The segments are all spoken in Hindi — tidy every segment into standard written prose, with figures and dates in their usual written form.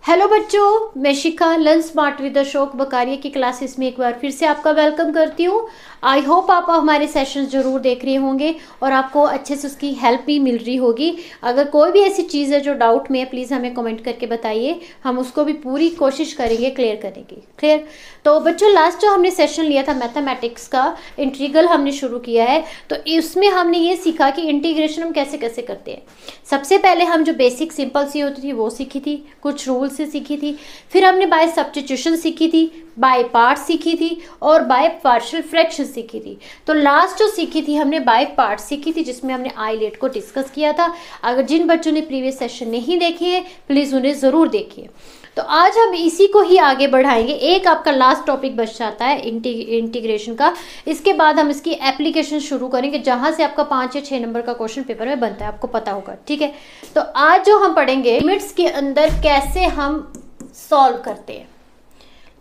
हेलो बच्चों, मैं शिखा लर्न स्मार्ट विद अशोक बकारिया की क्लासेस में एक बार फिर से आपका वेलकम करती हूँ। आई होप आप हमारे सेशंस जरूर देख रहे होंगे और आपको अच्छे से उसकी हेल्प भी मिल रही होगी। अगर कोई भी ऐसी चीज़ है जो डाउट में है, प्लीज़ हमें कमेंट करके बताइए, हम उसको भी पूरी कोशिश करेंगे क्लियर करने की। क्लियर? तो बच्चों, लास्ट जो हमने सेशन लिया था मैथमेटिक्स का, इंटीग्रल हमने शुरू किया है, तो इसमें हमने ये सीखा कि इंटीग्रेशन हम कैसे कैसे करते हैं। सबसे पहले हम जो बेसिक सिंपल सी होती थी वो सीखी थी, कुछ रूल से सीखी थी। फिर हमने बाय सब्स्टिट्यूशन सीखी थी, बाय पार्ट सीखी थी और बाय पार्शियल फ्रैक्शन सीखी थी। तो लास्ट जो सीखी थी हमने बाय पार्ट सीखी थी, जिसमें हमने आइलेट को डिस्कस किया था। अगर जिन बच्चों ने प्रीवियस सेशन नहीं देखे हैं, प्लीज़ उन्हें ज़रूर देखिए। तो आज हम इसी को ही आगे बढ़ाएंगे। एक आपका लास्ट टॉपिक बच जाता है इंटीग्रेशन का, इसके बाद हम इसकी एप्लीकेशन शुरू करेंगे, जहां से आपका 5 या 6 नंबर का क्वेश्चन पेपर में बनता है, आपको पता होगा। ठीक है, तो आज जो हम पढ़ेंगे लिमिट्स के अंदर कैसे हम सॉल्व करते हैं।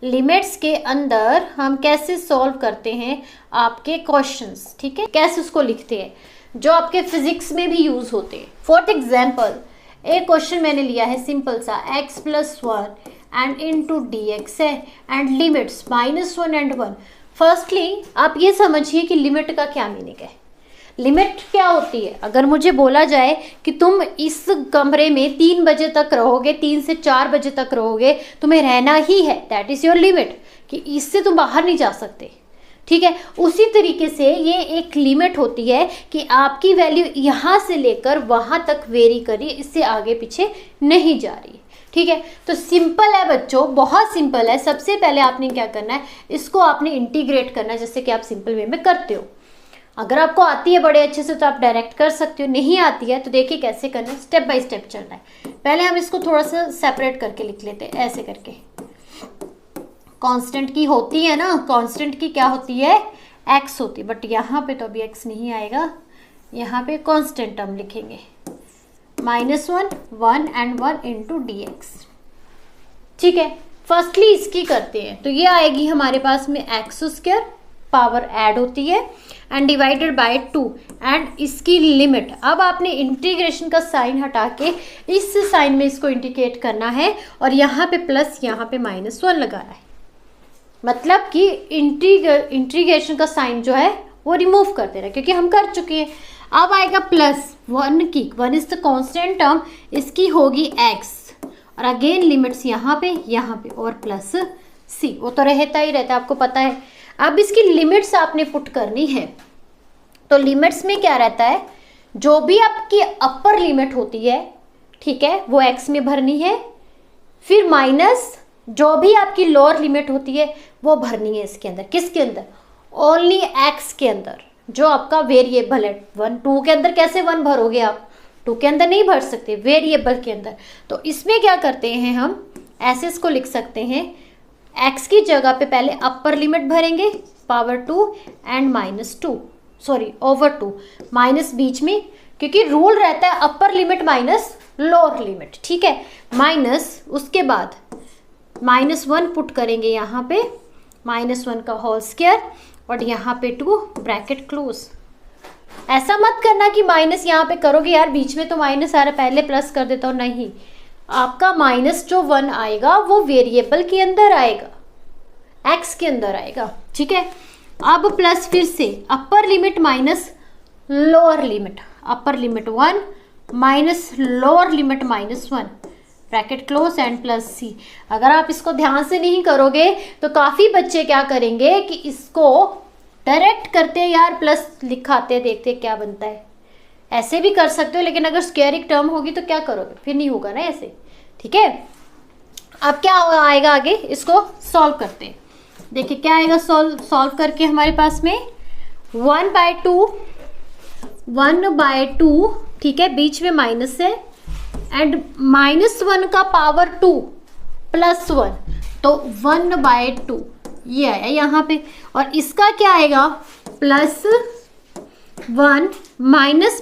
लिमिट्स के अंदर हम कैसे सॉल्व करते हैं आपके क्वेश्चंस। ठीक है, कैसे उसको लिखते हैं, जो आपके फिजिक्स में भी यूज होते हैं। फॉर एग्जाम्पल, एक क्वेश्चन मैंने लिया है सिंपल सा, x+1 एंड इनटू dx है एंड लिमिट्स -1 एंड 1। फर्स्टली आप ये समझिए कि लिमिट का क्या मीनिंग है। लिमिट क्या होती है? अगर मुझे बोला जाए कि तुम इस कमरे में 3 बजे तक रहोगे, 3 से 4 बजे तक रहोगे, तुम्हें रहना ही है, दैट इज योर लिमिट, कि इससे तुम बाहर नहीं जा सकते। ठीक है, उसी तरीके से ये एक लिमिट होती है कि आपकी वैल्यू यहाँ से लेकर वहाँ तक वेरी करिए, इससे आगे पीछे नहीं जा रही। ठीक है, तो सिंपल है बच्चों, बहुत सिंपल है। सबसे पहले आपने क्या करना है, इसको आपने इंटीग्रेट करना है, जैसे कि आप सिंपल वे में करते हो। अगर आपको आती है बड़े अच्छे से तो आप डायरेक्ट कर सकते हो, नहीं आती है तो देखिए कैसे करना है, स्टेप बाय स्टेप चलना है। पहले हम इसको थोड़ा सा सेपरेट करके लिख लेते हैं, ऐसे करके। कांस्टेंट की होती है ना, कांस्टेंट की क्या होती है, x होती है, बट यहाँ पे तो अभी x नहीं आएगा, यहाँ पे कांस्टेंट टर्म लिखेंगे, -1 1 एंड 1 इंटू dx। ठीक है, फर्स्टली इसकी करते हैं, तो ये आएगी हमारे पास में x² पावर ऐड होती है एंड डिवाइडेड बाय 2 एंड इसकी लिमिट। अब आपने इंटीग्रेशन का साइन हटा के इस साइन में इसको इंडिकेट करना है और यहाँ पे प्लस, यहाँ पे -1 लगाना है, मतलब कि इंटीग्रेशन का साइन जो है वो रिमूव कर देना है, क्योंकि हम कर चुके हैं। अब आएगा +1 की, 1 इज द कांस्टेंट टर्म, इसकी होगी x और अगेन लिमिट्स यहाँ पे और प्लस c, वो तो रहता ही रहता है, आपको पता है। अब इसकी लिमिट्स आपने पुट करनी है, तो लिमिट्स में क्या रहता है, जो भी आपकी अपर लिमिट होती है, ठीक है, वो x में भरनी है, फिर माइनस जो भी आपकी लोअर लिमिट होती है वो भरनी है इसके अंदर। किसके अंदर? ओनली x के अंदर, जो आपका वेरिएबल है। 1 2 के अंदर कैसे 1 भरोगे आप, 2 के अंदर नहीं भर सकते, वेरिएबल के अंदर। तो इसमें क्या करते हैं हम, ऐसे इसको लिख सकते हैं, x की जगह पे पहले अपर लिमिट भरेंगे power 2 and -2, sorry over 2, minus बीच में, क्योंकि रूल रहता है upper limit minus lower limit. ठीक है, माइनस, उसके बाद -1 पुट करेंगे यहाँ पे, -1 का होल स्क्वायर और यहाँ पे 2 ब्रैकेट क्लोज। ऐसा मत करना कि माइनस यहाँ पे करोगे, यार बीच में तो माइनस आ रहा है, पहले प्लस कर देता हूँ, नहीं, आपका माइनस जो 1 आएगा वो वेरिएबल के अंदर आएगा, x के अंदर आएगा। ठीक है, अब प्लस फिर से अपर limit minus lower limit, upper limit 1 minus lower limit -1 bracket close and plus c। अगर आप इसको ध्यान से नहीं करोगे तो काफ़ी बच्चे क्या करेंगे कि इसको डायरेक्ट करते हैं, यार प्लस लिखाते, देखते क्या बनता है। ऐसे भी कर सकते हो, लेकिन अगर स्क्वायरिक टर्म होगी तो क्या करोगे, फिर नहीं होगा ना ऐसे। ठीक है, अब क्या आएगा आगे, इसको सॉल्व करते हैं। देखिए क्या आएगा सॉल्व करके हमारे पास में 1/2, ठीक है, बीच में माइनस है एंड -1 का पावर 2 +1, तो 1/2 ये आया यहाँ पे, और इसका क्या आएगा +1 minus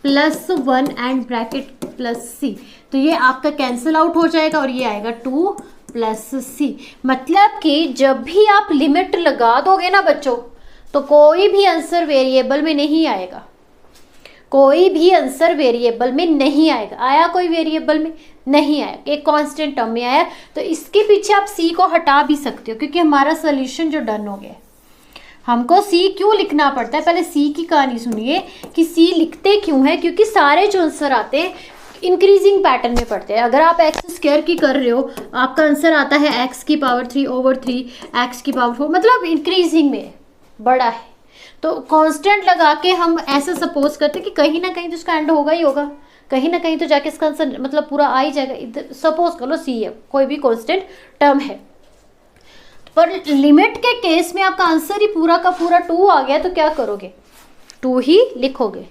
+1 and bracket plus c, तो ये आपका कैंसिल आउट हो जाएगा और ये आएगा 2 + c। मतलब कि जब भी आप लिमिट लगा दोगे ना बच्चों, तो कोई भी आंसर वेरिएबल में नहीं आएगा, कोई भी आंसर वेरिएबल में नहीं आएगा। आया कोई वेरिएबल में? नहीं आया, एक कांस्टेंट टर्म में आया। तो इसके पीछे आप सी को हटा भी सकते हो क्योंकि हमारा सोल्यूशन जो डन हो गया। हमको सी क्यों लिखना पड़ता है, पहले सी की कहानी सुनिए कि सी लिखते क्यों है, क्योंकि सारे जो आंसर आते हैं इंक्रीजिंग पैटर्न में पढ़ते हैं। अगर आप एक्स स्क्वायर की कर रहे हो, आपका आंसर आता है एक्स की पावर 3/3, एक्स की पावर 4, मतलब इंक्रीजिंग में बड़ा है। तो कांस्टेंट लगा के हम ऐसे सपोज करते कि कहीं ना कहीं तो इसका एंड होगा ही होगा, कहीं ना कहीं तो जाके इसका आंसर मतलब पूरा आ ही जाएगा। इधर सपोज कर लो सी है, कोई भी कांस्टेंट टर्म है, पर लिमिट के केस में आपका आंसर ही पूरा का पूरा 2 आ गया तो क्या करोगे, 2 ही लिखोगे।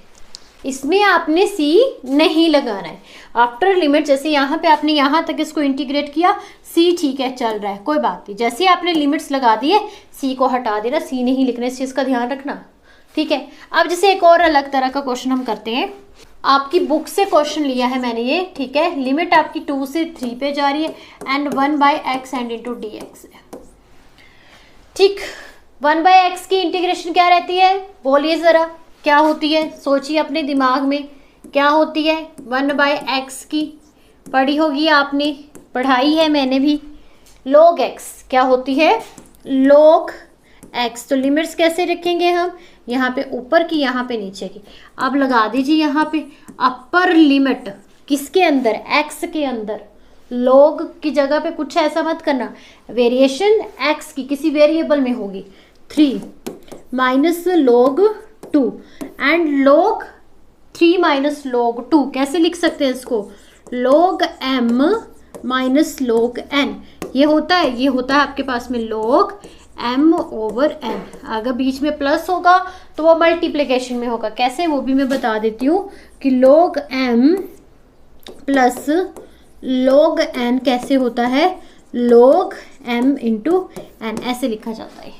इसमें आपने सी नहीं लगाना है। आफ्टर लिमिट जैसे यहाँ पे आपने यहाँ तक इसको इंटीग्रेट किया, सी ठीक है चल रहा है कोई बात नहीं, जैसे आपने लिमिट्स लगा दिए सी को हटा देना, सी नहीं लिखना, इस चीज़ का ध्यान रखना, ठीक है। अब जैसे एक और अलग तरह का क्वेश्चन हम करते हैं, आपकी बुक से क्वेश्चन लिया है मैंने ये, ठीक है। लिमिट आपकी 2 से 3 पे जा रही है and 1/x and into D x है, ठीक। 1/x की इंटीग्रेशन क्या रहती है, बोलिए ज़रा क्या होती है, सोचिए अपने दिमाग में क्या होती है। 1/x की पढ़ी होगी आपने, पढ़ाई है मैंने भी। log x क्या होती है, log x। तो लिमिट्स कैसे रखेंगे हम, यहाँ पे ऊपर की, यहाँ पे नीचे की। अब लगा दीजिए यहाँ पे अपर लिमिट किसके अंदर, x के अंदर। log की जगह पे कुछ ऐसा मत करना, वेरिएशन x की किसी वेरिएबल में होगी, 3 minus log 2 and log 3 minus log 2 कैसे लिख सकते हैं इसको, log m minus log n। ये होता है आपके पास में log m/n। अगर बीच में प्लस होगा तो वो मल्टीप्लिकेशन में होगा, कैसे वो भी मैं बता देती हूँ कि log m plus log n कैसे होता है, log m इंटू n ऐसे लिखा जाता है,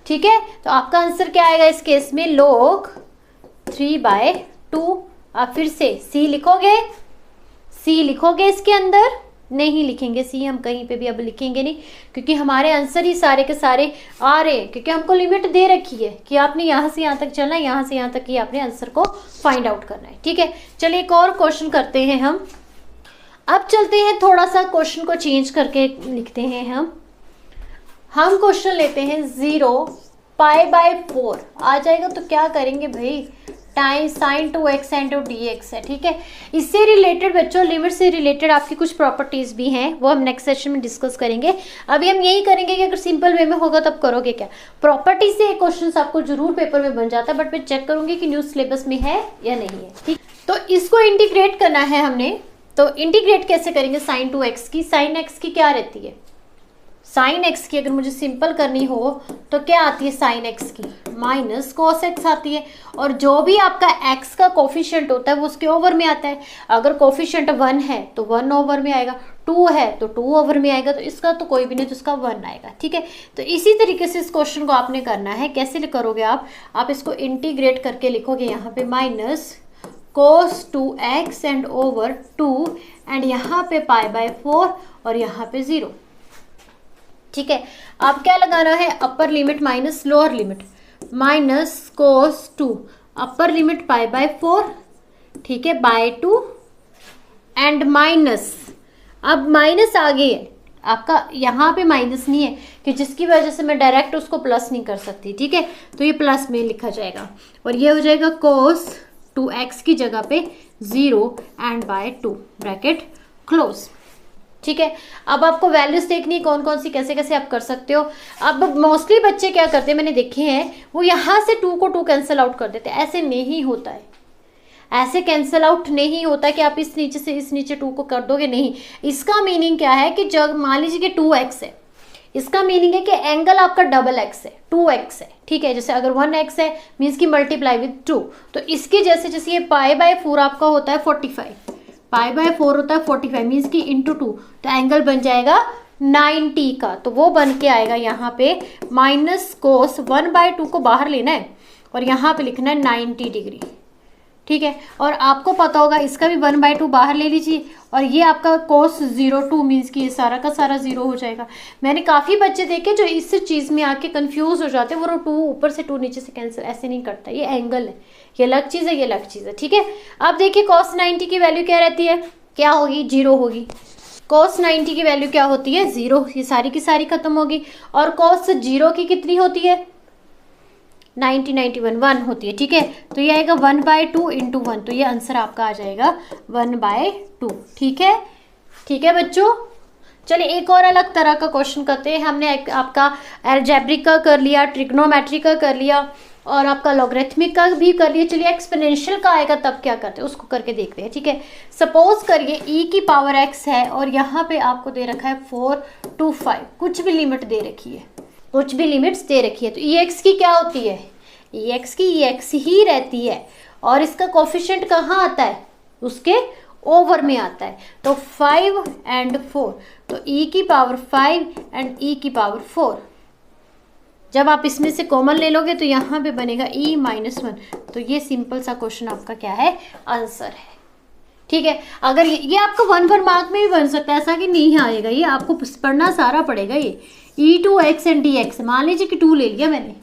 ठीक है। तो आपका आंसर क्या आएगा इस केस में, log 3/2। आप फिर से सी लिखोगे इसके अंदर, नहीं लिखेंगे सी हम कहीं पे भी अब लिखेंगे नहीं, क्योंकि हमारे आंसर ही सारे के सारे आ रहे हैं, क्योंकि हमको लिमिट दे रखी है कि आपने यहाँ से यहाँ तक चलना है, यहाँ से यहाँ तक ही आपने आंसर को फाइंड आउट करना है, ठीक है। चलिए एक और क्वेश्चन करते हैं हम। अब चलते हैं थोड़ा सा क्वेश्चन को चेंज करके लिखते हैं हम क्वेश्चन लेते हैं 0π/4 आ जाएगा तो क्या करेंगे भाई, time sin 2x and dx है, ठीक है। इससे रिलेटेड बच्चों, लिमिट से रिलेटेड आपकी कुछ प्रॉपर्टीज भी हैं, वो हम नेक्स्ट सेशन में डिस्कस करेंगे। अभी हम यही करेंगे कि अगर सिंपल वे में होगा तब करोगे क्या। प्रॉपर्टी से क्वेश्चन आपको जरूर पेपर में बन जाता है, बट मैं चेक करूंगी कि न्यू सिलेबस में है या नहीं है, ठीक। तो इसको इंटीग्रेट करना है हमने, तो इंटीग्रेट कैसे करेंगे sin 2x की, sin x की क्या रहती है, sin x की अगर मुझे सिंपल करनी हो तो क्या आती है sin x की, माइनस cos x आती है। और जो भी आपका x का कोफिशिएंट होता है वो उसके ओवर में आता है। अगर कोफिशिएंट 1 है तो 1 ओवर में आएगा, 2 है तो 2 ओवर में आएगा, तो इसका तो कोई भी नहीं, तो इसका 1 आएगा, ठीक है। तो इसी तरीके से इस क्वेश्चन को आपने करना है। कैसे करोगे आप इसको इंटीग्रेट करके लिखोगे यहाँ पे minus cos 2x and over 2 and यहाँ पे π/4 और यहाँ पे 0, ठीक है। आप क्या लगाना है, upper limit minus lower limit, minus cos 2 upper limit π/4, ठीक है, /2 एंड माइनस, अब माइनस आगे है आपका, यहाँ पे माइनस नहीं है कि जिसकी वजह से मैं डायरेक्ट उसको प्लस नहीं कर सकती, ठीक है। तो ये प्लस में लिखा जाएगा और ये हो जाएगा cos 2x की जगह पे 0 एंड /2 ब्रैकेट क्लोज, ठीक है। अब आपको वैल्यूज देखनी है कौन कौन सी, कैसे कैसे आप कर सकते हो। अब मोस्टली बच्चे क्या करते हैं, मैंने देखे हैं, वो यहाँ से 2 को 2 कैंसिल आउट कर देते हैं। ऐसे नहीं होता है, ऐसे कैंसिल आउट नहीं होता कि आप इस नीचे से इस नीचे 2 को कर दोगे, नहीं। इसका मीनिंग क्या है कि जब मान लीजिए कि 2x है, इसका मीनिंग है कि एंगल आपका डबल x है, 2x है, ठीक है। जैसे अगर 1x है मीन्स की मल्टीप्लाई विद 2, तो इसके जैसे ये π/4 आपका होता है 45, π/4 होता है 45 मीन्स की इंटू 2, तो एंगल बन जाएगा 90 का, तो वो बन के आएगा यहाँ पे माइनस कोस 1/2 को बाहर लेना है और यहाँ पे लिखना है 90 डिग्री, ठीक है। और आपको पता होगा इसका भी 1/2 बाहर ले लीजिए और ये आपका cos 0 मीन्स कि ये सारा का सारा 0 हो जाएगा। मैंने काफ़ी बच्चे देखे जो इस चीज़ में आके कंफ्यूज हो जाते हैं, वो 2 ऊपर से 2 नीचे से कैंसिल ऐसे नहीं करता, ये एंगल है, ये अलग चीज़ है, ये अलग चीज़ है, ठीक है। अब देखिए cos 90 की वैल्यू क्या रहती है, क्या होगी, 0 होगी। cos 90 की वैल्यू क्या होती है, 0, ये सारी की सारी खत्म होगी। और cos 0 की कितनी होती है, 90 91 1 होती है, ठीक है। तो ये आएगा 1/2 × 1, तो ये आंसर आपका आ जाएगा 1/2, ठीक है। ठीक है बच्चों, चलिए एक और अलग तरह का क्वेश्चन करते हैं। हमने आपका अलजेब्रिक का कर लिया, ट्रिग्नोमेट्री का कर लिया और आपका लॉगरिथमिक का भी कर लिया। चलिए एक्सपोनेंशियल का आएगा तब क्या करते हैं उसको करके देखते हैं, ठीक है। सपोज करिए e की पावर x है और यहाँ पे आपको दे रखा है 4 to 5, कुछ भी लिमिट दे रखी है, कुछ भी लिमिट्स दे रखी है। तो ex की क्या होती है, ex की ex ही रहती है और इसका कोफिशिएंट कहाँ आता है, उसके ओवर में आता है। तो 5 and 4, तो e की पावर 5 एंड e की पावर 4, जब आप इसमें से कॉमन ले लोगे तो यहाँ पे बनेगा e -1। तो ये सिंपल सा क्वेश्चन आपका क्या है, आंसर है, ठीक है। अगर ये आपको 1 मार्क में भी बन सकता है, ऐसा कि नहीं आएगा, ये आपको पढ़ना सारा पड़ेगा। ये e2x एंड dx, मान लीजिए कि 2 ले लिया मैंने,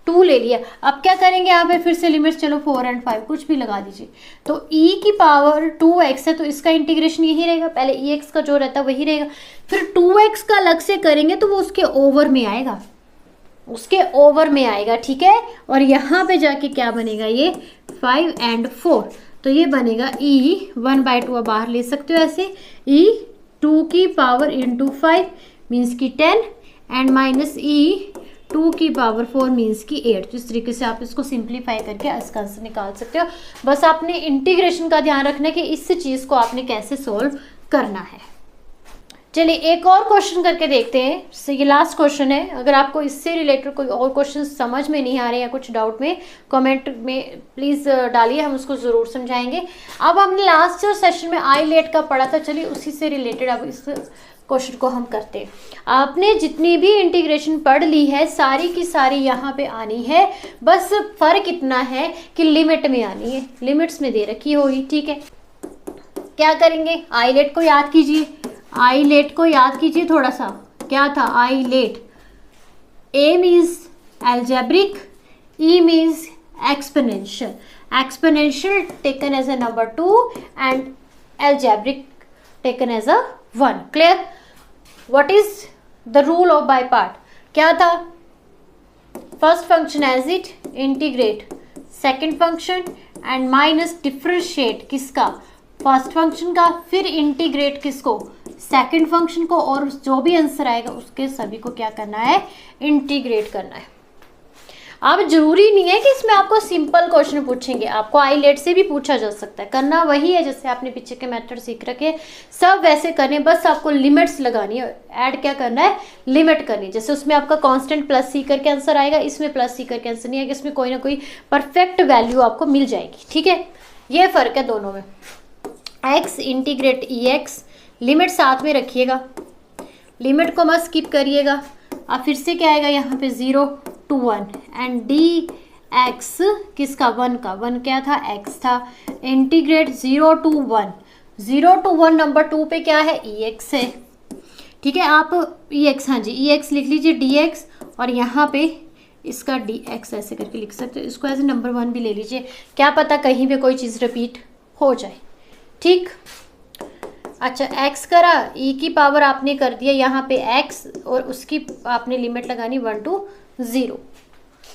2 ले लिया। अब क्या करेंगे यहाँ पे फिर से लिमिट्स, चलो 4 and 5 कुछ भी लगा दीजिए। तो e की पावर 2x है तो इसका इंटीग्रेशन यही रहेगा, पहले ex का जो रहता है वही रहेगा। फिर 2x का अलग से करेंगे तो वो उसके ओवर में आएगा, उसके ओवर में आएगा, ठीक है। और यहाँ पे जाके क्या बनेगा, ये 5 and 4, तो ये बनेगा e 1/2, बाहर ले सकते हो ऐसे, e 2 की पावर × 5 मीन्स की 10 एंड माइनस e 2 की पावर 4 मीन्स की 8। तो इस तरीके से आप इसको सिंप्लीफाई करके इसका आंसर निकाल सकते हो। बस आपने इंटीग्रेशन का ध्यान रखना है कि इस चीज़ को आपने कैसे सोल्व करना है। चलिए एक और क्वेश्चन करके देखते हैं, ये लास्ट क्वेश्चन है। अगर आपको इससे रिलेटेड कोई और क्वेश्चन समझ में नहीं आ रहे या कुछ डाउट में, कमेंट में प्लीज़ डालिए, हम उसको ज़रूर समझाएंगे। अब हमने लास्ट सेशन में आईलेट का पढ़ा था, चलिए उसी से रिलेटेड अब इस क्वेश्चन को हम करते हैं। आपने जितनी भी इंटीग्रेशन पढ़ ली है सारी की सारी यहाँ पे आनी है, बस फ़र्क इतना है कि लिमिट में आनी है, लिमिट्स में दे रखी होगी, ठीक है। क्या करेंगे, आईलेट को याद कीजिए, आईलेट को याद कीजिए थोड़ा सा, क्या था ILATE, A means algebraic, E means exponential, exponential taken as a number 2 and algebraic taken as a 1। Clear, what is the rule of by part, क्या था, first function as it integrate second function and minus differentiate किसका, फर्स्ट फंक्शन का, फिर इंटीग्रेट किसको, सेकंड फंक्शन को, और जो भी आंसर आएगा उसके सभी को क्या करना है, इंटीग्रेट करना है। अब जरूरी नहीं है कि इसमें आपको सिंपल क्वेश्चन पूछेंगे, आपको आईलेट से भी पूछा जा सकता है, करना वही है जैसे आपने पीछे के मेथड सीख रखे, सब वैसे करने, बस आपको लिमिट्स लगानी है, ऐड क्या करना है, लिमिट करनी है। जैसे उसमें आपका कांस्टेंट प्लस सी करके आंसर आएगा, इसमें प्लस सी करके आंसर नहीं आएगा, इसमें कोई ना कोई परफेक्ट वैल्यू आपको मिल जाएगी, ठीक है। ये फर्क है दोनों में। x इंटीग्रेट ex, लिमिट साथ में रखिएगा, लिमिट को मत स्किप करिएगा। अब फिर से क्या आएगा यहाँ पे 0 to 1 एंड dx किसका, 1 का, 1 क्या था, x था, इंटीग्रेट 0 to 1, 0 to 1 नंबर 2 पे क्या है, ex है, ठीक है। आप ex, हाँ जी ex लिख लीजिए dx, और यहाँ पे इसका dx ऐसे करके लिख सकते हो, इसको एज ए नंबर 1 भी ले लीजिए, क्या पता कहीं पे कोई चीज़ रिपीट हो जाए, ठीक। अच्छा x करा, e की पावर आपने कर दिया यहाँ पे x, और उसकी आपने लिमिट लगानी 1 to 0,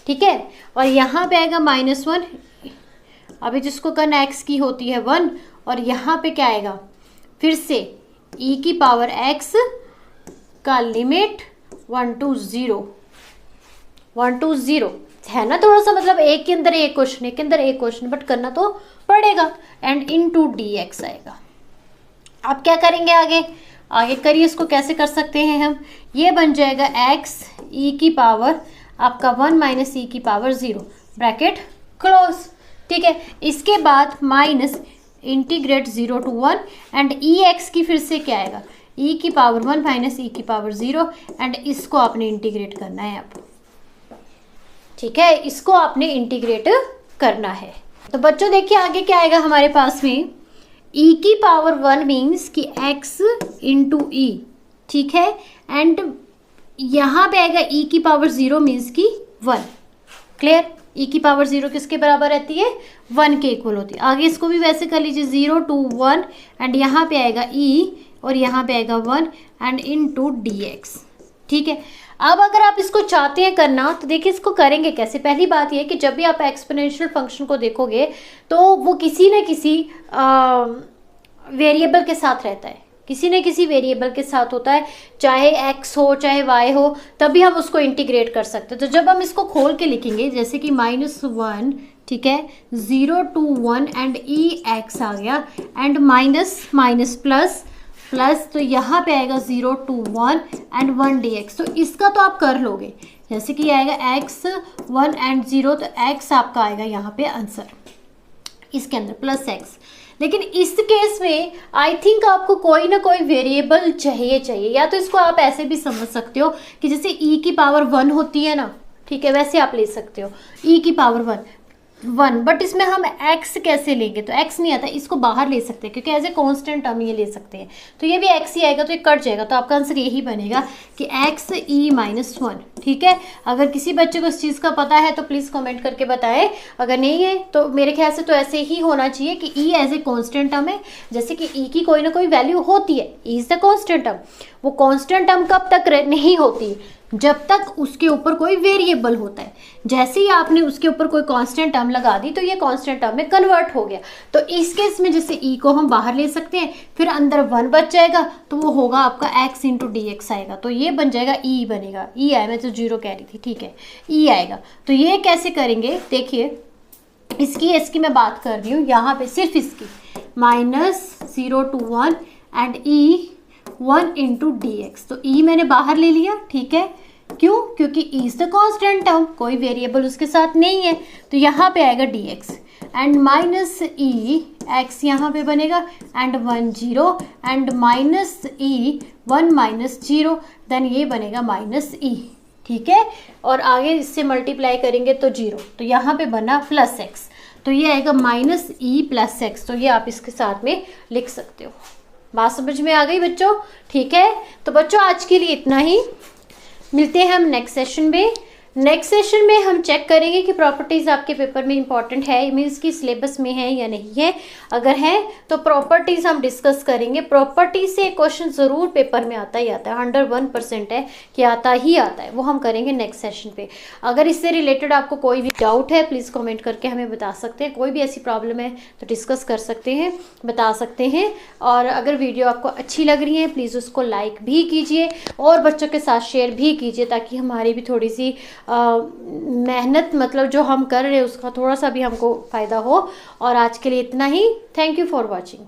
ठीक है। और यहाँ पे आएगा -1, अभी जिसको करना x की होती है 1, और यहाँ पे क्या आएगा, फिर से e की पावर x का लिमिट 1 to 0, 1 to 0 है ना, थोड़ा सा मतलब एक के अंदर एक क्वेश्चन, एक के अंदर एक क्वेश्चन, बट करना तो पड़ेगा। एंड इनटू dx आएगा। अब क्या करेंगे, आगे करिए, इसको कैसे कर सकते हैं हम, ये बन जाएगा x e की पावर आपका 1 माइनस e की पावर 0, ब्रैकेट क्लोज, ठीक है। इसके बाद minus integrate 0 to 1 and ex की फिर से क्या आएगा, e की पावर 1 माइनस e की पावर 0, एंड इसको आपने इंटीग्रेट करना है अब, ठीक है, इसको आपने इंटीग्रेट करना है। तो बच्चों देखिए आगे क्या आएगा हमारे पास में, e की पावर 1 मीन्स कि x इंटू ई, ठीक है, एंड यहाँ पे आएगा e की पावर 0 मीन्स की 1। क्लियर, ई की पावर 0 किसके बराबर रहती है, 1 के इक्वल होती है। आगे इसको भी वैसे कर लीजिए, 0 to 1 एंड यहाँ पे आएगा ई और यहाँ पे आएगा 1 एंड इनटू dx। ठीक है, अब अगर आप इसको चाहते हैं करना तो देखिए इसको करेंगे कैसे। पहली बात यह है कि जब भी आप एक्सपोनेंशियल फंक्शन को देखोगे तो वो किसी न किसी वेरिएबल के साथ रहता है, किसी न किसी वेरिएबल के साथ होता है, चाहे x हो चाहे y हो, तभी हम उसको इंटीग्रेट कर सकते हैं। तो जब हम इसको खोल के लिखेंगे जैसे कि -1, ठीक है, 0 to 1 एंड ई एक्स आ गया and minus minus plus plus, तो यहाँ पे आएगा 0 to 1 एंड 1 dx। तो इसका तो आप कर लोगे, जैसे कि आएगा x 1 एंड 0, तो x आपका आएगा यहाँ पे आंसर इसके अंदर प्लस x। लेकिन इस केस में आई थिंक आपको कोई ना कोई वेरिएबल चाहिए, या तो इसको आप ऐसे भी समझ सकते हो कि जैसे e की पावर 1 होती है ना, ठीक है, वैसे आप ले सकते हो e की पावर 1, बट इसमें हम x कैसे लेंगे, तो x नहीं आता, इसको बाहर ले सकते हैं क्योंकि एज ए कॉन्स्टेंट हम ये ले सकते हैं, तो ये भी x ही आएगा, तो ये कट जाएगा, तो आपका आंसर यही बनेगा कि x e -1। ठीक है, अगर किसी बच्चे को इस चीज़ का पता है तो प्लीज़ कमेंट करके बताएं, अगर नहीं है तो मेरे ख्याल से तो ऐसे ही होना चाहिए कि e as a constant term है, जैसे कि e की कोई ना कोई वैल्यू होती है, e is the constant term. वो कॉन्स्टेंट टर्म कब तक नहीं होती, जब तक उसके ऊपर कोई वेरिएबल होता है। जैसे ही आपने उसके ऊपर कोई कांस्टेंट टर्म लगा दी तो ये कांस्टेंट टर्म में कन्वर्ट हो गया। तो इस केस में जैसे e को हम बाहर ले सकते हैं, फिर अंदर 1 बच जाएगा, तो वो होगा आपका x इंटू dx आएगा, तो ये बन जाएगा e बनेगा, e आया, मैं तो 0 कह रही थी, ठीक है, e आएगा। तो ये कैसे करेंगे, देखिए इसकी मैं बात कर रही हूँ यहाँ पे, सिर्फ इसकी -0 to 1 and e 1 into dx। तो e मैंने बाहर ले लिया, ठीक है, क्यों, क्योंकि e is the constant term, कोई वेरिएबल उसके साथ नहीं है, तो यहाँ पे आएगा dx and minus e x यहाँ पे बनेगा and 1 0 and minus e 1 minus 0, then ये बनेगा माइनस ई। ठीक है, और आगे इससे मल्टीप्लाई करेंगे तो 0, तो यहाँ पे बना प्लस x, तो ये आएगा माइनस ई प्लस x, तो ये आप इसके साथ में लिख सकते हो। बात समझ में आ गई बच्चों, ठीक है। तो बच्चों आज के लिए इतना ही, मिलते हैं हम नेक्स्ट सेशन में। नेक्स्ट सेशन में हम चेक करेंगे कि प्रॉपर्टीज़ आपके पेपर में इंपॉर्टेंट है, मीन्स कि सिलेबस में है या नहीं है। अगर है तो प्रॉपर्टीज़ हम डिस्कस करेंगे। प्रॉपर्टीज से क्वेश्चन ज़रूर पेपर में आता ही आता है, 101% है कि आता ही आता है, वो हम करेंगे नेक्स्ट सेशन पे। अगर इससे रिलेटेड आपको कोई भी डाउट है प्लीज़ कमेंट करके हमें बता सकते हैं, कोई भी ऐसी प्रॉब्लम है तो डिस्कस कर सकते हैं, बता सकते हैं। और अगर वीडियो आपको अच्छी लग रही है प्लीज़ उसको लाइक भी कीजिए और बच्चों के साथ शेयर भी कीजिए, ताकि हमारी भी थोड़ी सी मेहनत, मतलब जो हम कर रहे हैं उसका थोड़ा सा भी हमको फ़ायदा हो। और आज के लिए इतना ही, थैंक यू फॉर वॉचिंग।